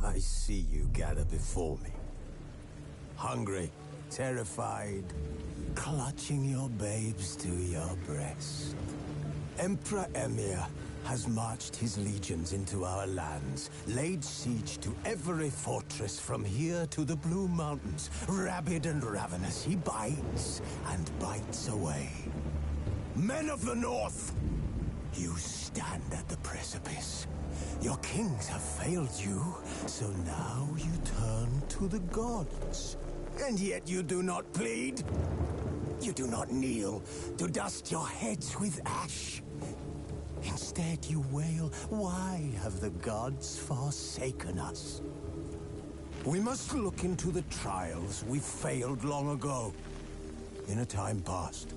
I see you gather before me. Hungry, terrified, clutching your babes to your breast. Emperor Emir has marched his legions into our lands, laid siege to every fortress from here to the Blue Mountains. Rabid and ravenous, he bites and bites away. Men of the North, you stand at the precipice. Your kings have failed you, so now you turn to the gods. And yet you do not plead. You do not kneel to dust your heads with ash. Instead you wail, why have the gods forsaken us? We must look into the trials we failed long ago. In a time past,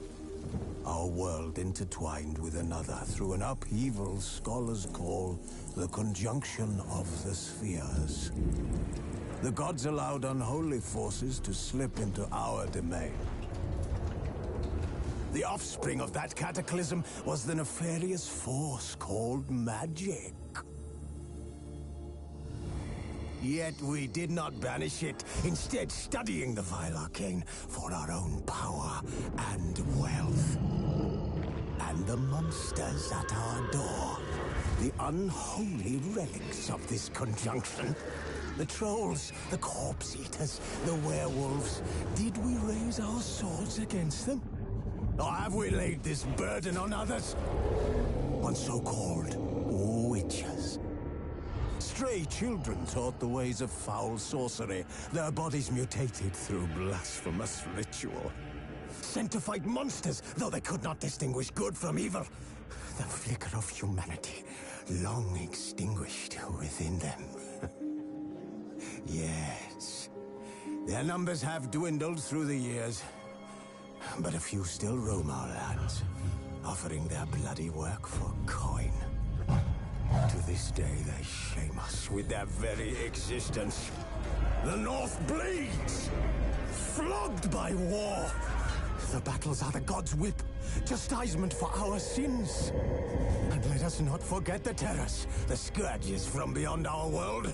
our world intertwined with another through an upheaval scholars call the conjunction of the spheres. The gods allowed unholy forces to slip into our domain. The offspring of that cataclysm was the nefarious force called magic. Yet we did not banish it, instead studying the vile arcane for our own power and wealth. And the monsters at our door, the unholy relics of this conjunction. The trolls, the corpse-eaters, the werewolves. Did we raise our swords against them? Or have we laid this burden on others? On so-called witches. Stray children taught the ways of foul sorcery, their bodies mutated through blasphemous ritual. Sent to fight monsters, though they could not distinguish good from evil. The flicker of humanity, long extinguished within them. Yes, their numbers have dwindled through the years, but a few still roam our lands, offering their bloody work for coin. To this day, they shame us with their very existence. The North bleeds, flogged by war. The battles are the gods' whip, chastisement for our sins. And let us not forget the terrors, the scourges from beyond our world.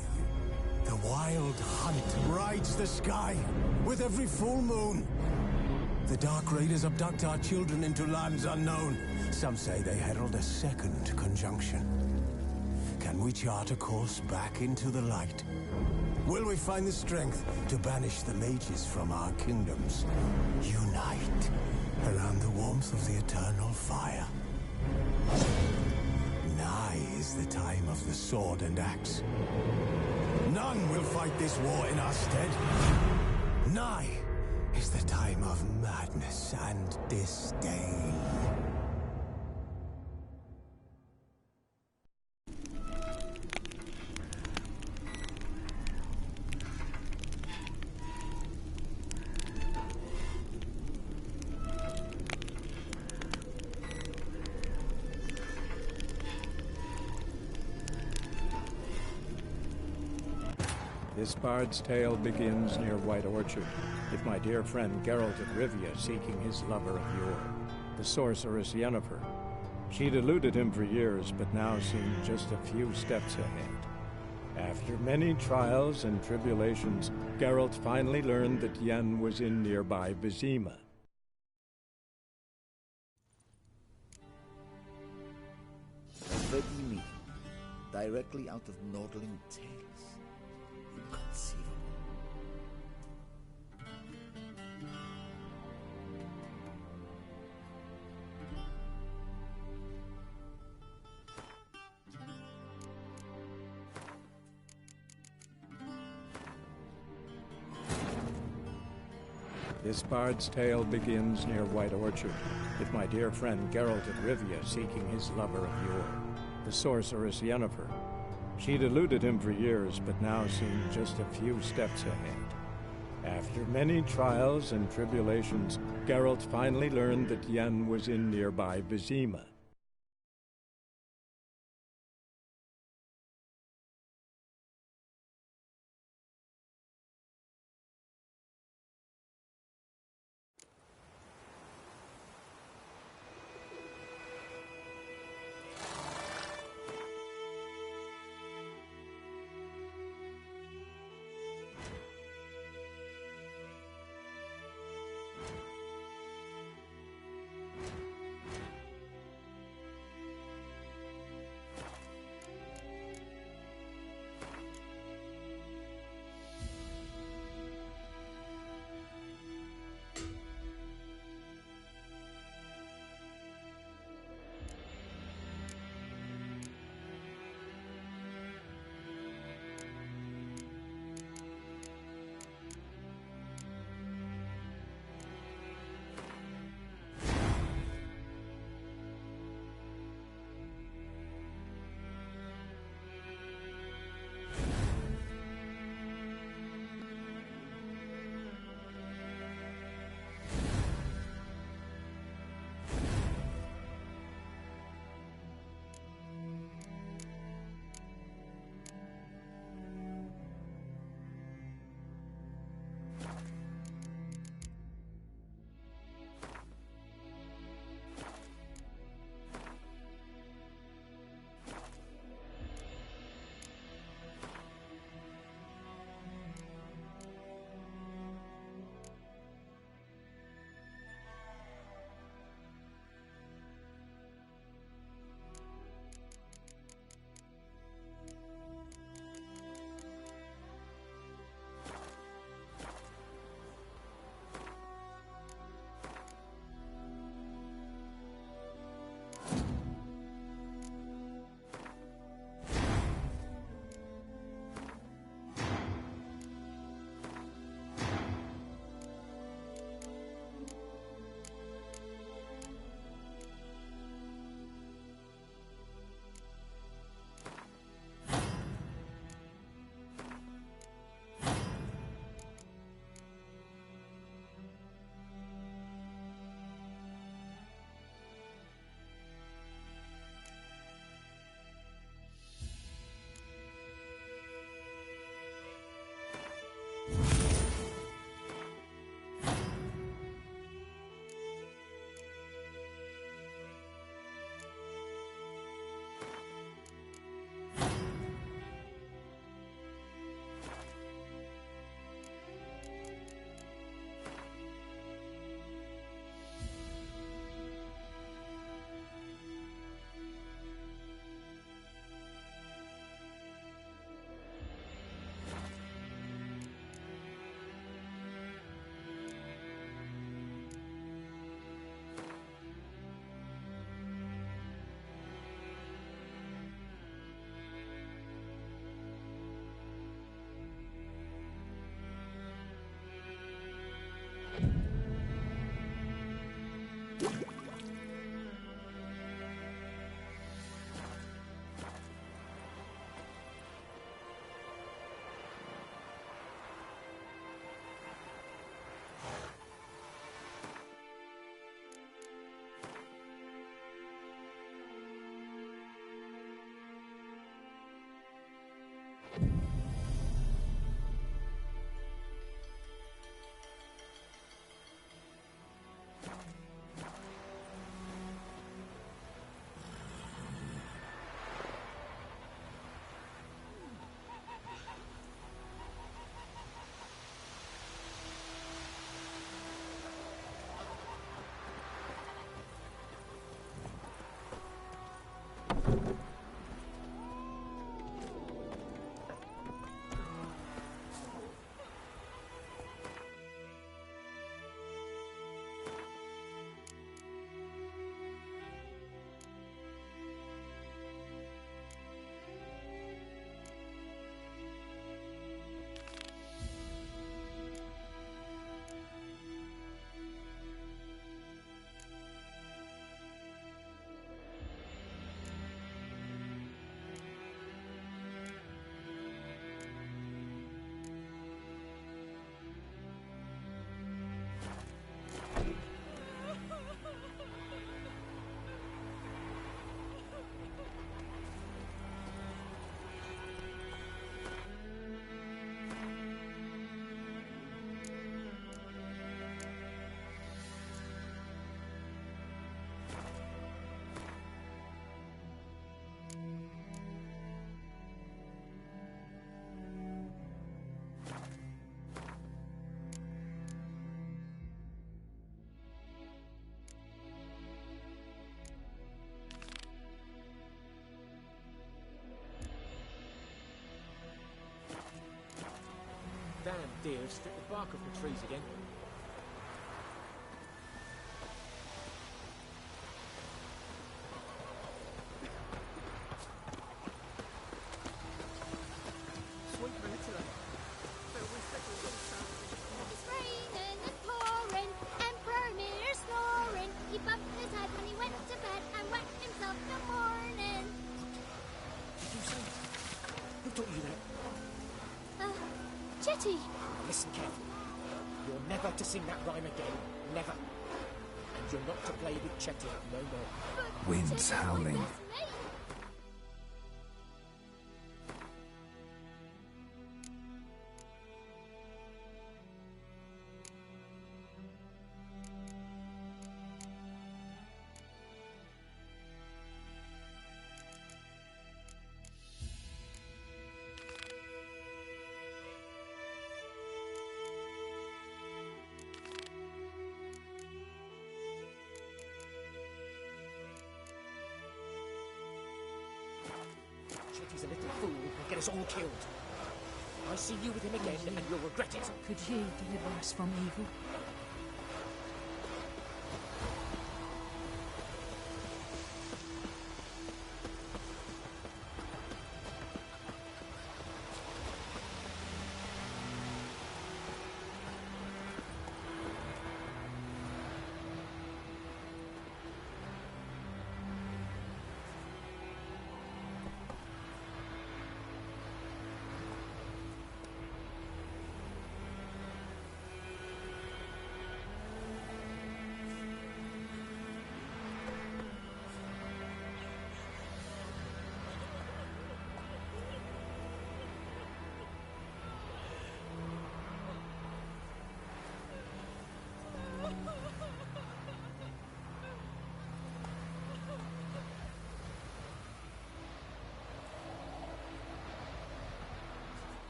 The wild hunt rides the sky with every full moon. The Dark Raiders abduct our children into lands unknown. Some say they herald a second conjunction. Can we chart a course back into the light? Will we find the strength to banish the mages from our kingdoms? Unite around the warmth of the eternal fire. Nigh is the time of the sword and axe. None will fight this war in our stead. Nigh is the time of madness and disdain. This bard's tale begins near White Orchard, with my dear friend Geralt of Rivia seeking his lover of yore, the sorceress Yennefer. She'd eluded him for years, but now seemed just a few steps ahead. After many trials and tribulations, Geralt finally learned that Yen was in nearby Vizima. Vizima, directly out of Nordling tales. Inconceivable. This bard's tale begins near White Orchard, with my dear friend Geralt of Rivia seeking his lover of yore, the sorceress Yennefer. She'd eluded him for years, but now seemed just a few steps ahead. After many trials and tribulations, Geralt finally learned that Yen was in nearby Vizima. Damn deer stripped the bark off the trees again. Sweet manipulate. It's raining and pouring, Emperor Mirror snoring. He bumped his head when he went to bed and wet himself in the morning. Did you say? Who taught you that? Jetty. Now listen carefully. You're never to sing that rhyme again. Never. And you're not to play with Chetty no more. Wind's howling. Chetty's a little fool who'll get us all killed. I see you with him again and you'll regret it. Could ye deliver us from evil?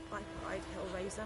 I cried, Hellraiser.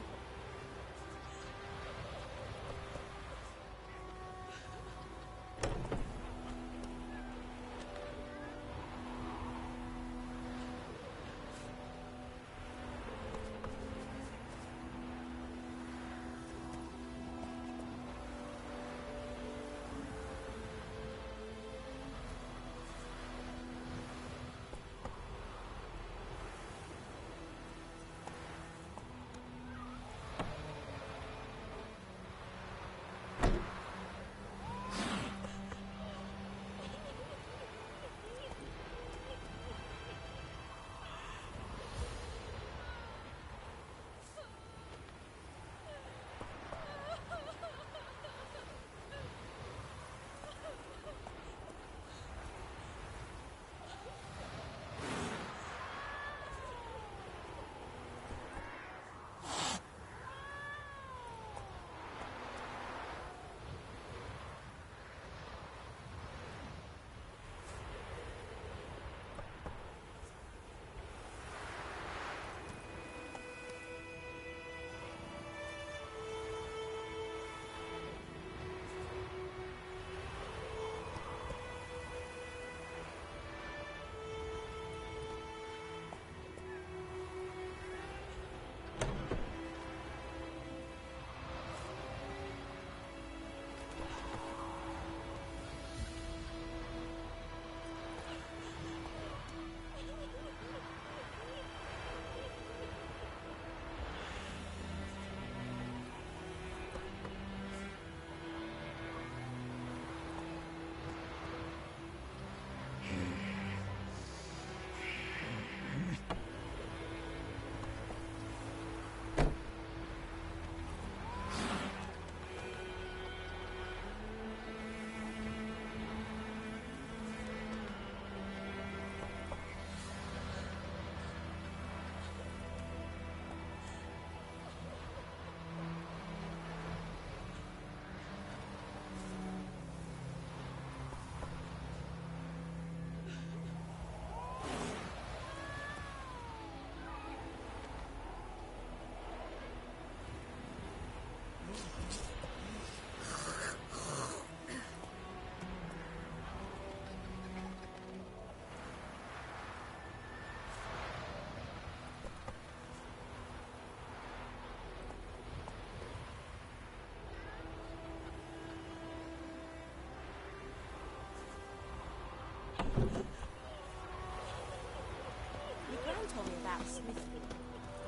Your gran told me about Smithy.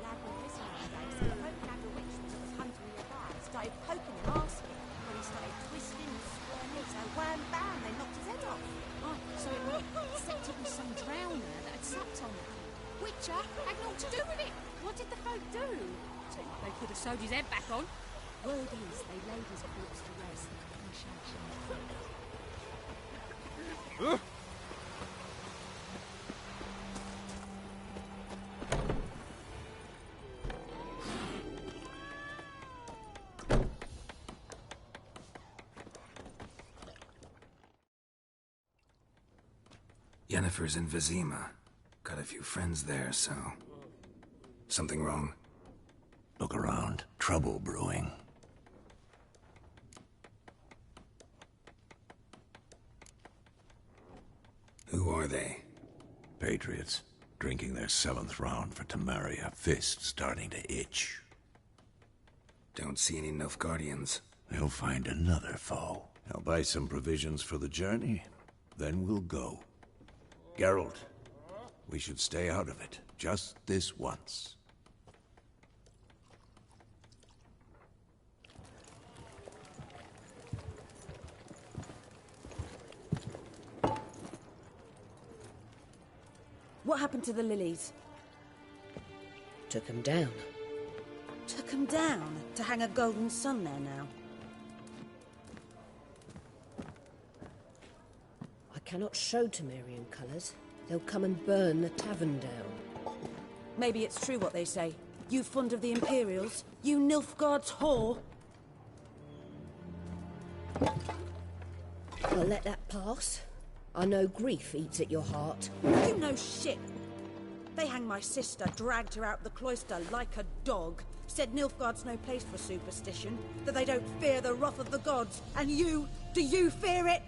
Lad went missing one day, so the folk had the witch that was hunting nearby. Started poking him, asking. When he started twisting and squirming, so wham bam, they knocked his head off. Oh, so except it was some drowner that had slept on it. Witcher had naught to do with it. What did the folk do? So they could have sewed his head back on. Word is they laid his corpse to rest and Yennefer's in Vizima. Got a few friends there, so... Something wrong? Look around. Trouble brewing. Who are they? Patriots. Drinking their 7th round for Temeria. Fist starting to itch. Don't see any Nilfgaardians. They'll find another foe. I'll buy some provisions for the journey. Then we'll go. Geralt, we should stay out of it. Just this once. What happened to the lilies? Took them down. Took them down to hang a golden sun there now. I cannot show Temerian colours. They'll come and burn the tavern down. Maybe it's true what they say. You fond of the Imperials? You Nilfgaard's whore? I'll let that pass. I know grief eats at your heart. You know shit. They hanged my sister, dragged her out the cloister like a dog. Said Nilfgaard's no place for superstition, that they don't fear the wrath of the gods. And you, do you fear it?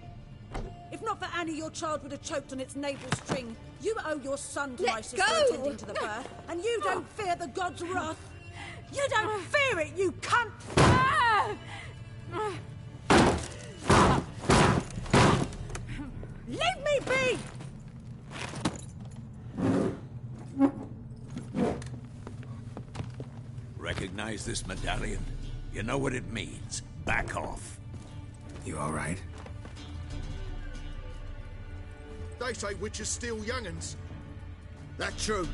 If not for Annie, your child would have choked on its navel string. You owe your son to my sister attending to the birth, and you don't fear the gods' wrath. You don't fear it, you cunt! Leave me be! Recognize this medallion? You know what it means. Back off. You all right? They say witches steal young'uns. That true?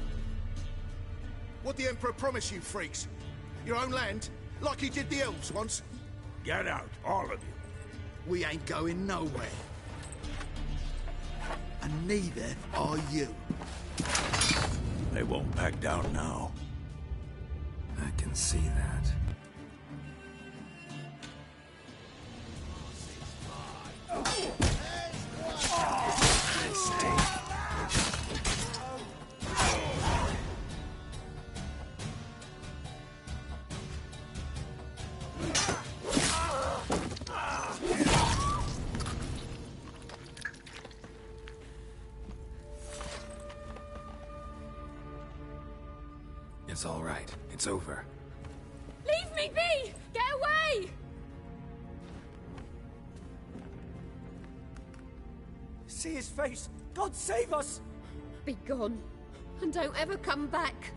What the Emperor promise you, freaks? Your own land? Like he did the elves once? Get out, all of you. We ain't going nowhere. And neither are you. They won't back down now. I can see that. It's all right. It's over. Leave me be! Get away! See his face! God save us! Be gone, and don't ever come back.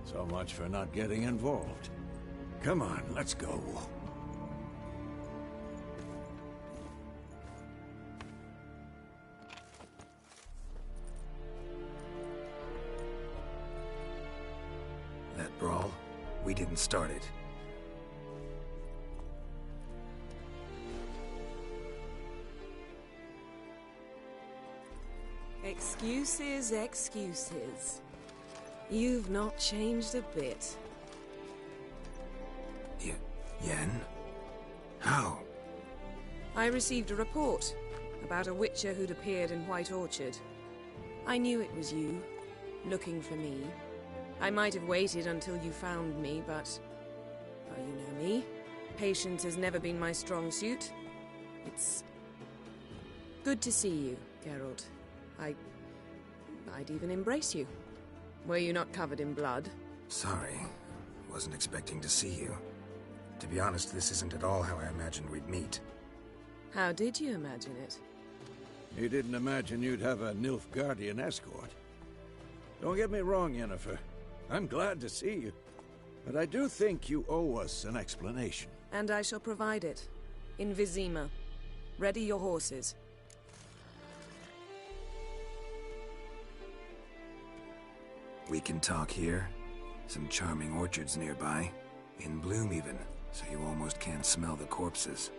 So much for not getting involved. Come on, let's go. That brawl, we didn't start it. Excuses, excuses. You've not changed a bit. Yen? How? I received a report about a witcher who'd appeared in White Orchard. I knew it was you, looking for me. I might have waited until you found me, but... well, you know me. Patience has never been my strong suit. It's... good to see you, Geralt. I'd even embrace you. Were you not covered in blood? Sorry. Wasn't expecting to see you. To be honest, this isn't at all how I imagined we'd meet. How did you imagine it? You didn't imagine you'd have a Nilfgaardian escort. Don't get me wrong, Yennefer. I'm glad to see you. But I do think you owe us an explanation. And I shall provide it. In Vizima. Ready your horses. We can talk here. Some charming orchards nearby. In bloom even, so you almost can't smell the corpses.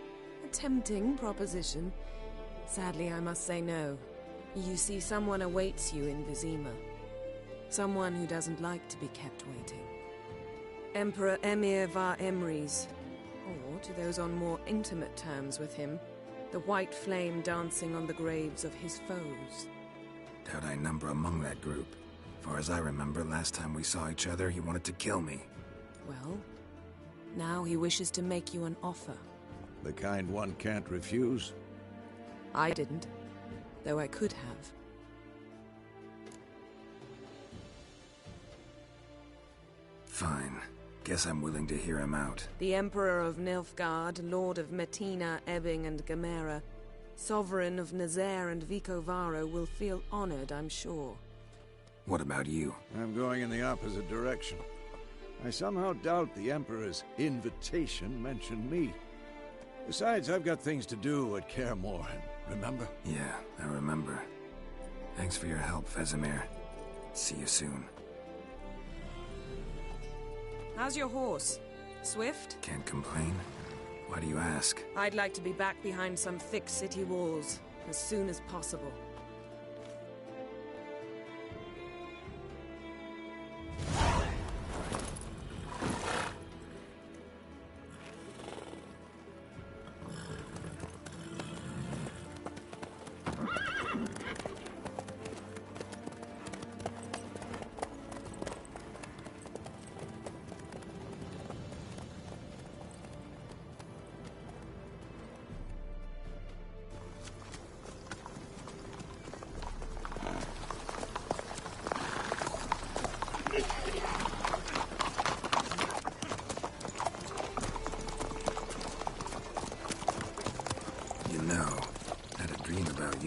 A tempting proposition. Sadly, I must say no. You see, someone awaits you in Vizima. Someone who doesn't like to be kept waiting. Emperor Emir var Emrys. Or, to those on more intimate terms with him, the white flame dancing on the graves of his foes. Doubt I number among that group. Far as I remember, last time we saw each other, he wanted to kill me. Well, now he wishes to make you an offer. The kind one can't refuse? I didn't, though I could have. Fine. Guess I'm willing to hear him out. The Emperor of Nilfgaard, Lord of Metina, Ebbing and Gamera, Sovereign of Nazaire and Vicovaro will feel honored, I'm sure. What about you? I'm going in the opposite direction. I somehow doubt the Emperor's invitation mentioned me. Besides, I've got things to do at Kaer Morhen, remember? Yeah, I remember. Thanks for your help, Vesemir. See you soon. How's your horse? Swift? Can't complain. Why do you ask? I'd like to be back behind some thick city walls, as soon as possible.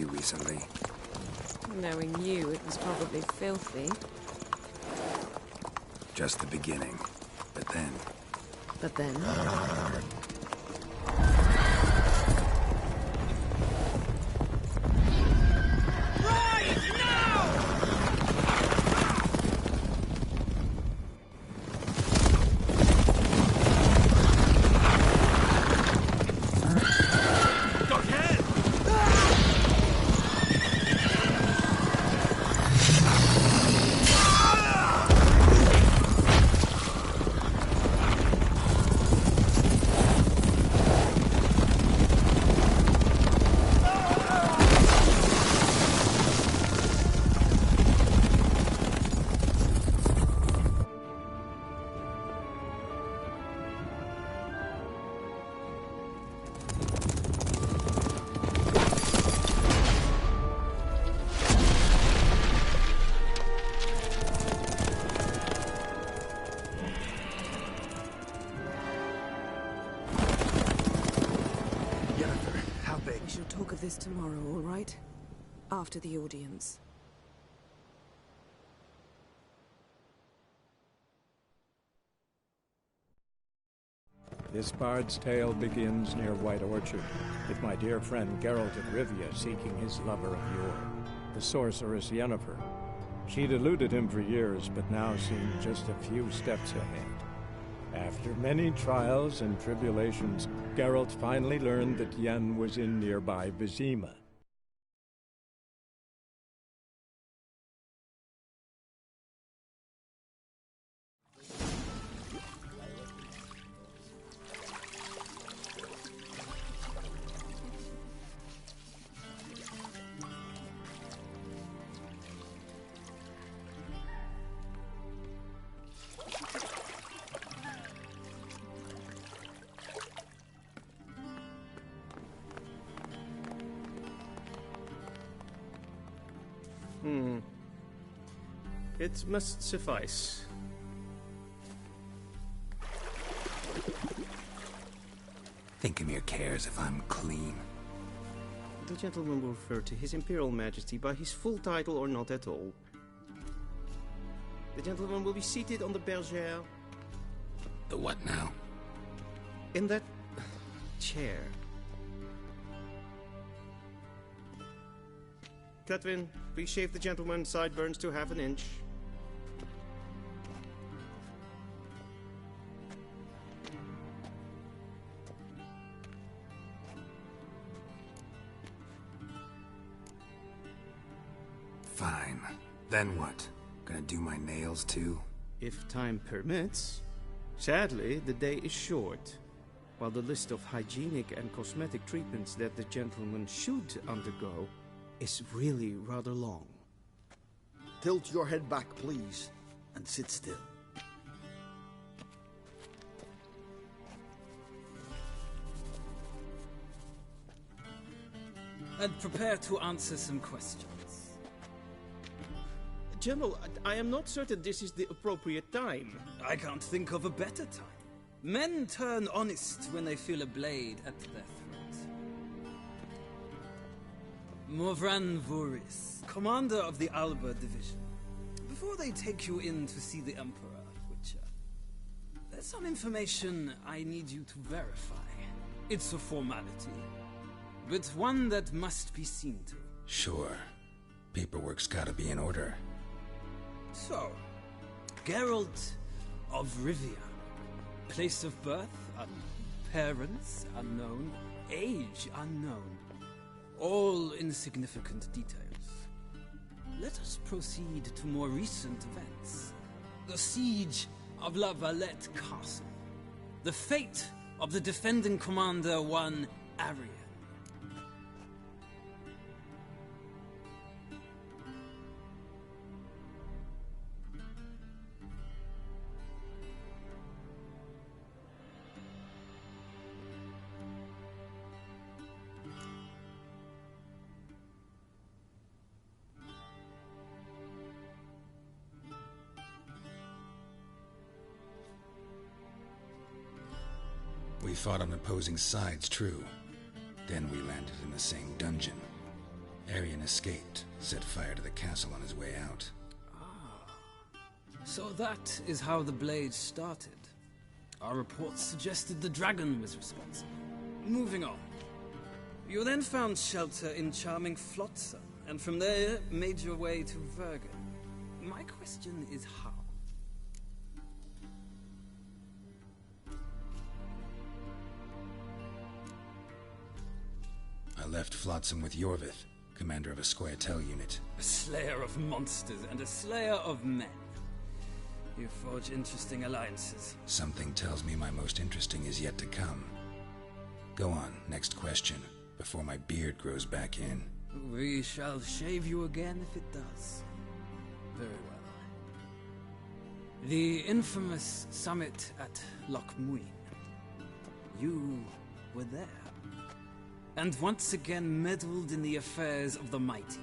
Recently. Knowing you, it was probably filthy. Just the beginning. But then... But then? This tomorrow, all right? After the audience. This bard's tale begins near White Orchard, with my dear friend Geralt of Rivia seeking his lover of yore, the sorceress Yennefer. She'd eluded him for years, but now seemed just a few steps ahead. After many trials and tribulations, Geralt finally learned that Yen was in nearby Vizima. It must suffice. Think Emir cares if I'm clean? The gentleman will refer to His Imperial Majesty by his full title or not at all. The gentleman will be seated on the bergère. The what now? In that chair. Catwin, please shave the gentleman's sideburns to half an inch. Fine. Then what? Gonna do my nails too? If time permits. Sadly, the day is short, while the list of hygienic and cosmetic treatments that the gentleman should undergo is really rather long. Tilt your head back, please, and sit still. And prepare to answer some questions. General, I am not certain this is the appropriate time. I can't think of a better time. Men turn honest when they feel a blade at their throat. Morvran Voris, commander of the Alba Division. Before they take you in to see the Emperor, Witcher, there's some information I need you to verify. It's a formality, but one that must be seen to. Sure. Paperwork's gotta be in order. So, Geralt of Rivia. Place of birth unknown. Parents unknown. Age unknown. All insignificant details. Let us proceed to more recent events. The siege of La Valette Castle. The fate of the defending commander, one Arian. We fought on opposing sides, true. Then we landed in the same dungeon. Arian escaped, set fire to the castle on his way out. So that is how the blade started. Our reports suggested the dragon was responsible. Moving on. You then found shelter in charming Flotsam, and from there made your way to Vergen. My question is how? I left Flotsam with Yorvith, commander of a Squaretel unit. A slayer of monsters and a slayer of men. You forge interesting alliances. Something tells me my most interesting is yet to come. Go on, next question, before my beard grows back in. We shall shave you again if it does. Very well. The infamous summit at Loch Muin. You were there. And once again meddled in the affairs of the mighty.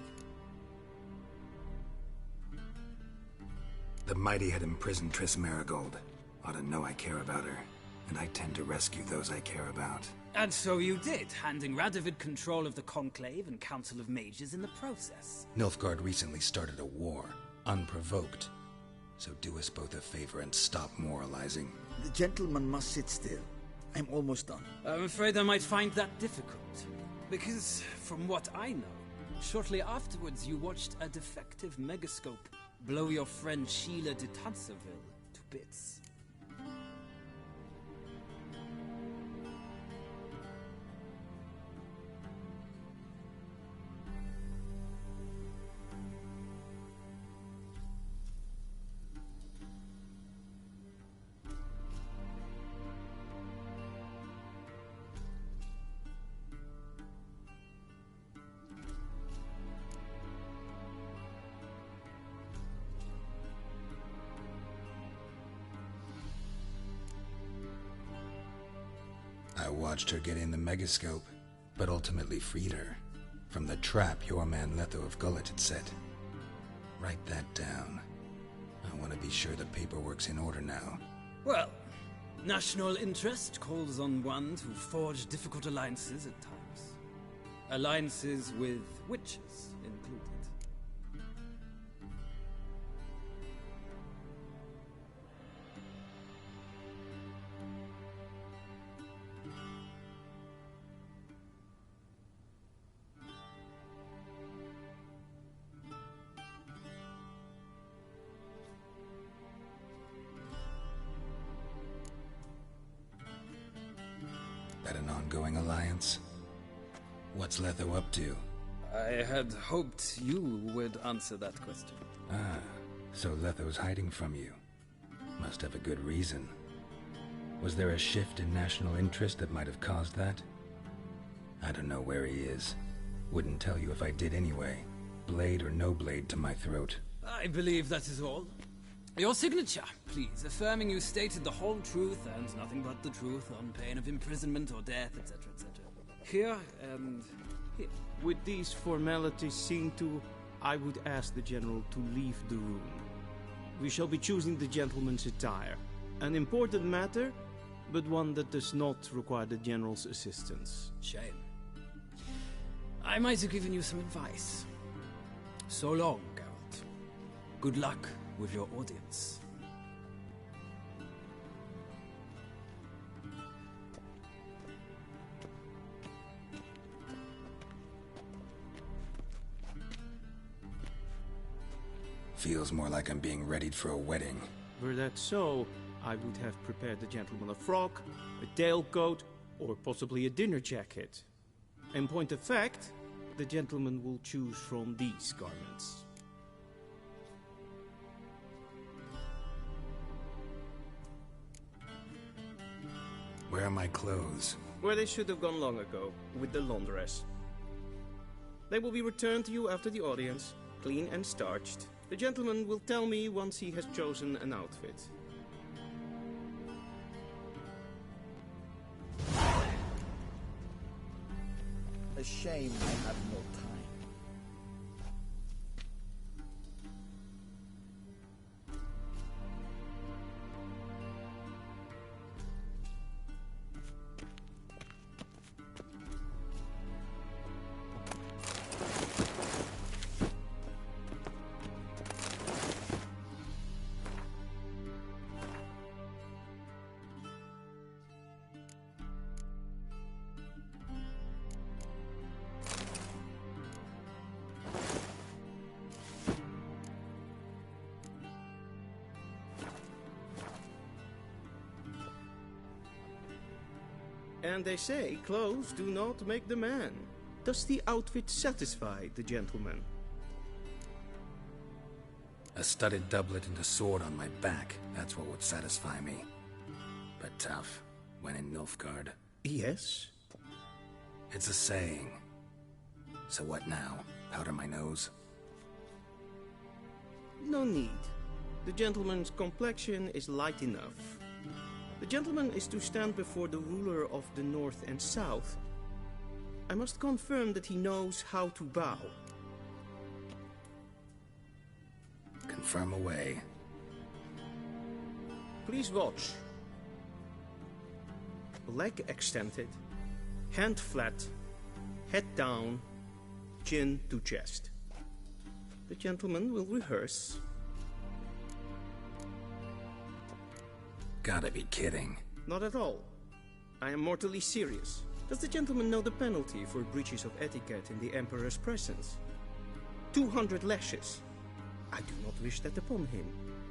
The mighty had imprisoned Triss Marigold. Ought to know I care about her, and I tend to rescue those I care about. And so you did, handing Radovid control of the Conclave and Council of Mages in the process. Nilfgaard recently started a war, unprovoked. So do us both a favor and stop moralizing. The gentleman must sit still. I'm almost done. I'm afraid I might find that difficult. Because, from what I know, shortly afterwards you watched a defective megascope blow your friend Sheila de Tanserville to bits. I watched her get in the megascope, but ultimately freed her. From the trap your man Letho of Gullet had set. Write that down. I want to be sure the paperwork's in order now. Well, National interest calls on one to forge difficult alliances at times. Alliances with witches included. That an ongoing alliance? What's Letho up to? I had hoped you would answer that question. Ah, so Letho's hiding from you. Must have a good reason. Was there a shift in national interest that might have caused that? I don't know where he is. Wouldn't tell you if I did anyway. Blade or no blade to my throat. I believe that is all. Your signature, please, affirming you stated the whole truth and nothing but the truth on pain of imprisonment or death, etc., etc. Here and here. With these formalities seen to, I would ask the General to leave the room. We shall be choosing the gentleman's attire. An important matter, but one that does not require the General's assistance. Shame. I might have given you some advice. So long, Geralt. Good luck with your audience. Feels more like I'm being readied for a wedding. Were that so, I would have prepared the gentleman a frock, a tailcoat, or possibly a dinner jacket. In point of fact, the gentleman will choose from these garments. Where are my clothes? Where they should have gone long ago, with the laundress. They will be returned to you after the audience, clean and starched. The gentleman will tell me once he has chosen an outfit. A shame I have no time. And they say clothes do not make the man. Does the outfit satisfy the gentleman? A studded doublet and a sword on my back. That's what would satisfy me. But tough, when in Nilfgaard. Yes? It's a saying. So what now? Powder my nose? No need. The gentleman's complexion is light enough. The gentleman is to stand before the ruler of the North and South. I must confirm that he knows how to bow. Confirm away. Please watch. Leg extended, hand flat, head down, chin to chest. The gentleman will rehearse. Gotta be kidding. Not at all. I am mortally serious. Does the gentleman know the penalty for breaches of etiquette in the Emperor's presence? 200 lashes. I do not wish that upon him,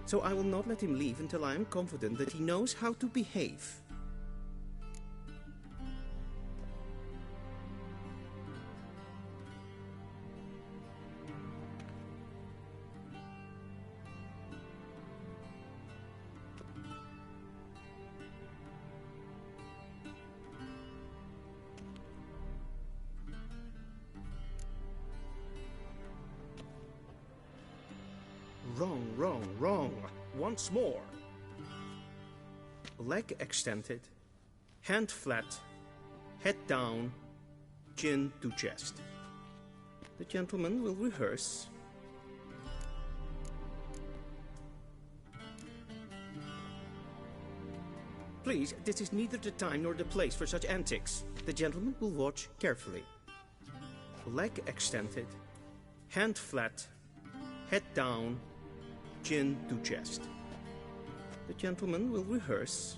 so I will not let him leave until I am confident that he knows how to behave. Wrong, wrong, wrong. Once more. Leg extended, hand flat, head down, chin to chest. The gentleman will rehearse. Please, this is neither the time nor the place for such antics. The gentleman will watch carefully. Leg extended, hand flat, head down, chin to chest. The gentleman will rehearse.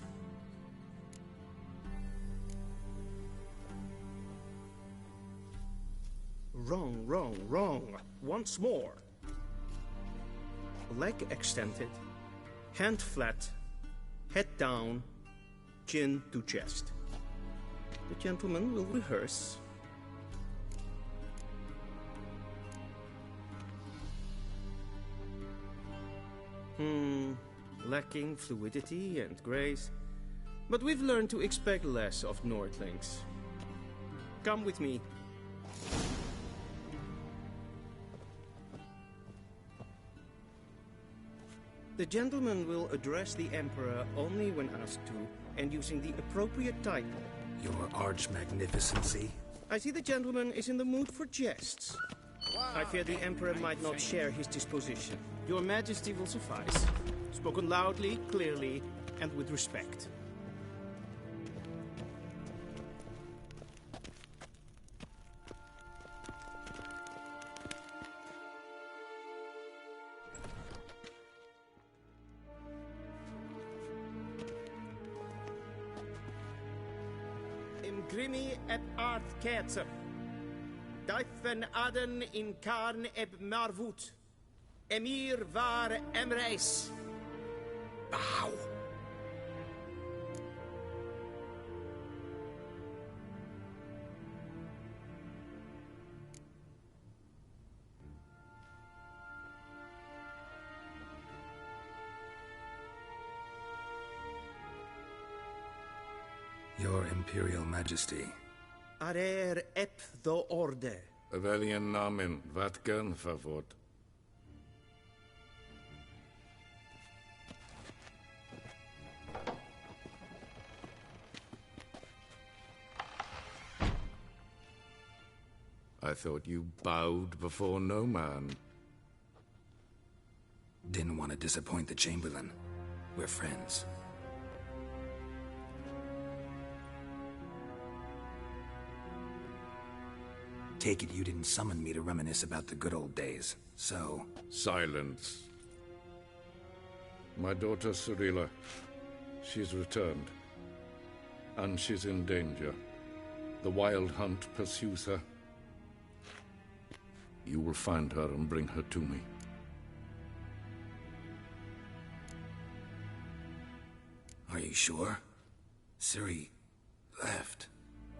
Wrong, wrong, wrong. Once more. Leg extended, hand flat, head down, chin to chest. The gentleman will rehearse. Lacking fluidity and grace. But we've learned to expect less of Nordlings. Come with me. The gentleman will address the Emperor only when asked to, and using the appropriate title. Your Arch-Magnificency? I see the gentleman is in the mood for jests. I fear the Emperor might not share his disposition. Your Majesty will suffice. Spoken loudly, clearly, and with respect. Imgrimi et art ketzer. Duifen aden in karn eb marvut. Emir var emreis. Bow. Your Imperial Majesty. Arer ep the orde. Weljen namen, wat kan favor? I thought you bowed before no man. Didn't want to disappoint the Chamberlain. We're friends. Take it you didn't summon me to reminisce about the good old days, so... Silence. My daughter Cyrilla, she's returned. And she's in danger. The Wild Hunt pursues her. You will find her and bring her to me. Are you sure? Ciri left.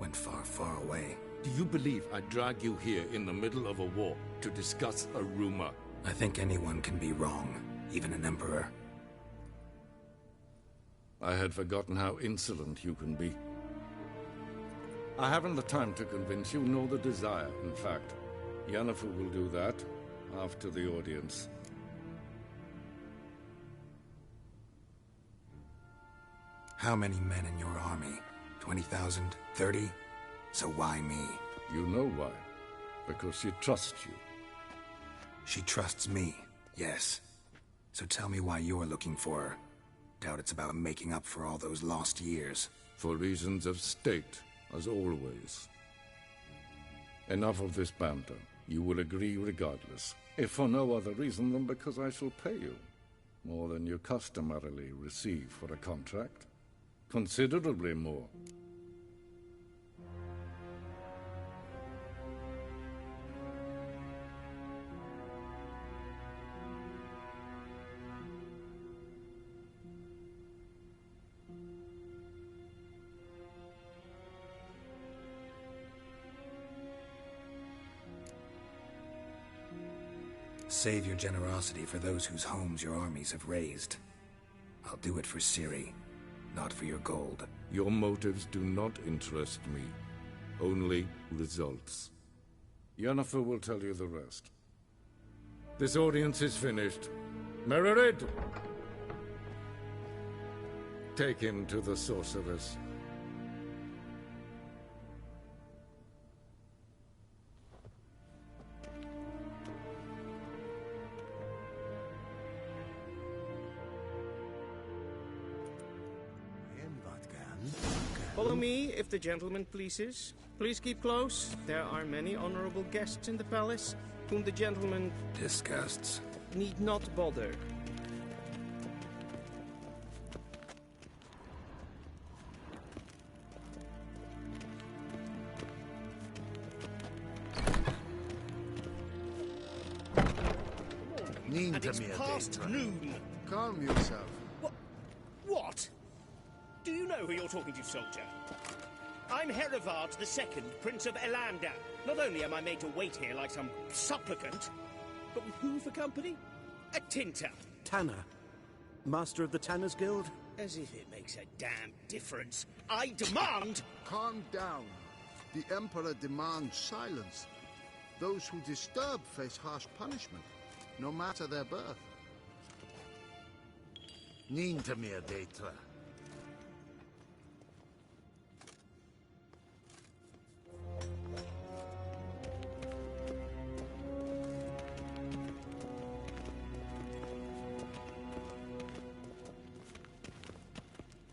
Went far, far away. Do you believe I'd drag you here in the middle of a war to discuss a rumor? I think anyone can be wrong, even an emperor. I had forgotten how insolent you can be. I haven't the time to convince you, nor the desire, in fact. Yennefer will do that after the audience. How many men in your army? 20,000? 30? So why me? You know why. Because she trusts you. She trusts me, yes. So tell me why you're looking for her. Doubt it's about making up for all those lost years. For reasons of state, as always. Enough of this banter. You will agree regardless, if for no other reason than because I shall pay you more than you customarily receive for a contract. Considerably more. Save your generosity for those whose homes your armies have razed. I'll do it for Ciri, not for your gold. Your motives do not interest me. Only results. Yennefer will tell you the rest. This audience is finished. Mererid! Take him to the sorceress. Follow me, if the gentleman pleases. Please keep close. There are many honorable guests in the palace, whom the gentleman disgusts. Need not bother. And And it's it's past past noon. Calm yourself. What? Do you know who you're talking to, soldier? I'm Herivard II, Prince of Elandan. Not only am I made to wait here like some supplicant, but with who for company? A tinter. Tanner. Master of the Tanners Guild? As if it makes a damn difference. I demand... Calm down. The Emperor demands silence. Those who disturb face harsh punishment, no matter their birth. Nintamir Deitra.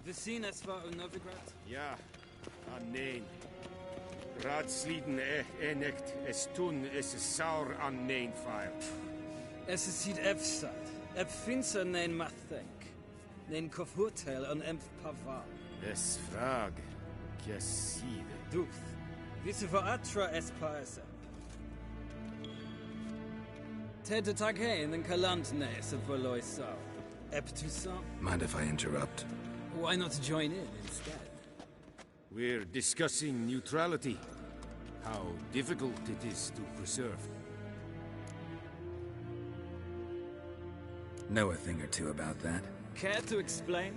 We zien es war in Novigrad. Ja, nein. Ratsliden enecht es tun es saur an nein fire. Es is siet efstad. Ep finser nein mathenk. Nein kofurtel an emp pavar. Es frag. Kiaside. Duth. Visse for atra es paesep. Tete tag hein en kalant nes of Valois sau. Ep tusan. Mind if I interrupt? Why not join in instead? We're discussing neutrality. How difficult it is to preserve. Know a thing or two about that? Care to explain?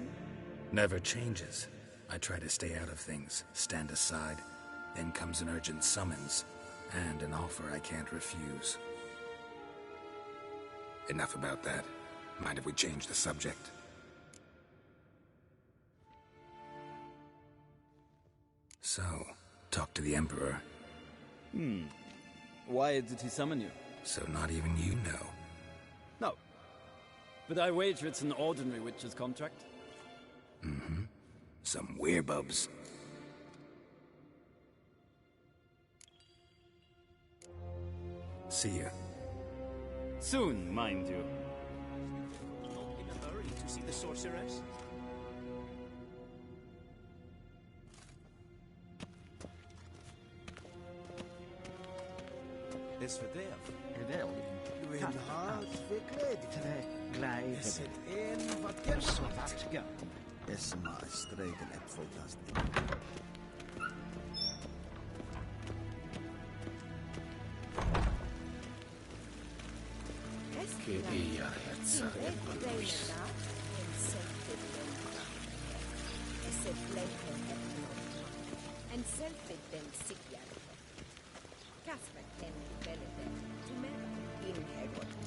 Never changes. I try to stay out of things, stand aside. Then comes an urgent summons, and an offer I can't refuse. Enough about that. Mind if we change the subject? So, talk to the Emperor. Why did he summon you? So not even you know. No. But I wager it's an ordinary witch's contract. Mm-hmm. Some werebubs. See ya. Soon, mind you. Not in a hurry to see the sorceress. Is verderf. Win hard verkleed. Glij. Is het een wat je soort? Ja. Is maar streken het volgast. Che ea herza e paluis. En selfie den sikjan. Kasper ken beleten.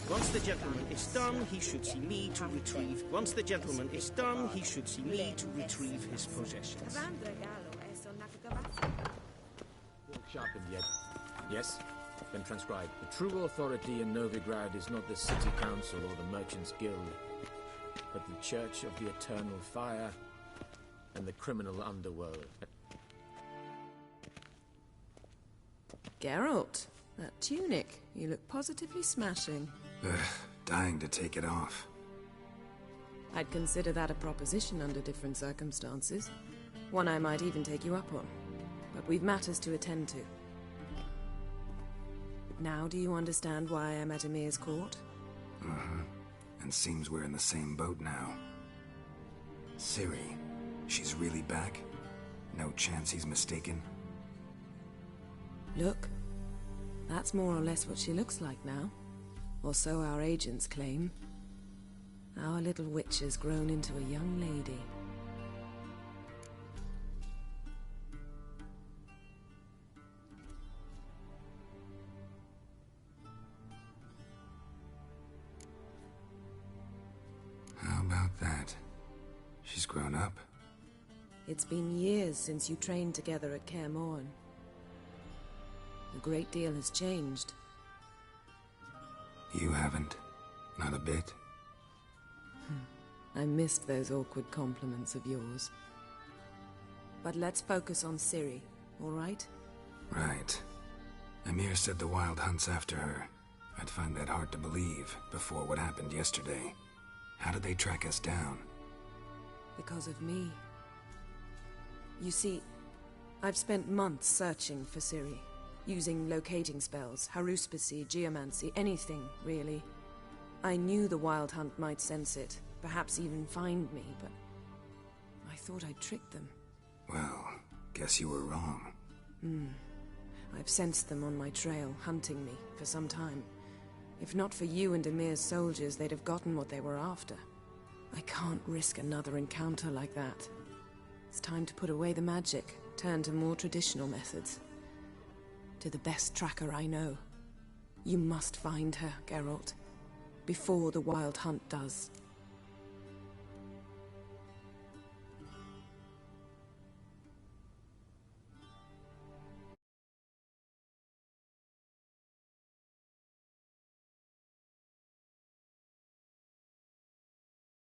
Once the gentleman is done, he should see me to retrieve. Once the gentleman is done, he should see me to retrieve his possessions. Sharpened yet? Yes? Then transcribe. The true authority in Novigrad is not the city council or the merchants' guild, but the Church of the Eternal Fire and the criminal underworld. Geralt, that tunic. You look positively smashing. Ugh, dying to take it off. I'd consider that a proposition under different circumstances. One I might even take you up on. But we've matters to attend to. Now do you understand why I'm at Emir's court? Uh-huh. And seems we're in the same boat now. Ciri, she's really back? No chance he's mistaken? Look. That's more or less what she looks like now. Or so our agents claim. Our little witch has grown into a young lady. How about that? She's grown up. It's been years since you trained together at Kaer Morhen. A great deal has changed. You haven't. Not a bit. I missed those awkward compliments of yours. But let's focus on Ciri, all right? Right. Emir said the Wild Hunt's after her. I'd find that hard to believe before what happened yesterday. How did they track us down? Because of me. You see, I've spent months searching for Ciri, using locating spells, haruspicy, geomancy, anything, really. I knew the Wild Hunt might sense it, perhaps even find me, but I thought I'd tricked them. Well, guess you were wrong. I've sensed them on my trail, hunting me, for some time. If not for you and Emir's soldiers, they'd have gotten what they were after. I can't risk another encounter like that. It's time to put away the magic, turn to more traditional methods. To the best tracker I know. You must find her, Geralt. Before the Wild Hunt does.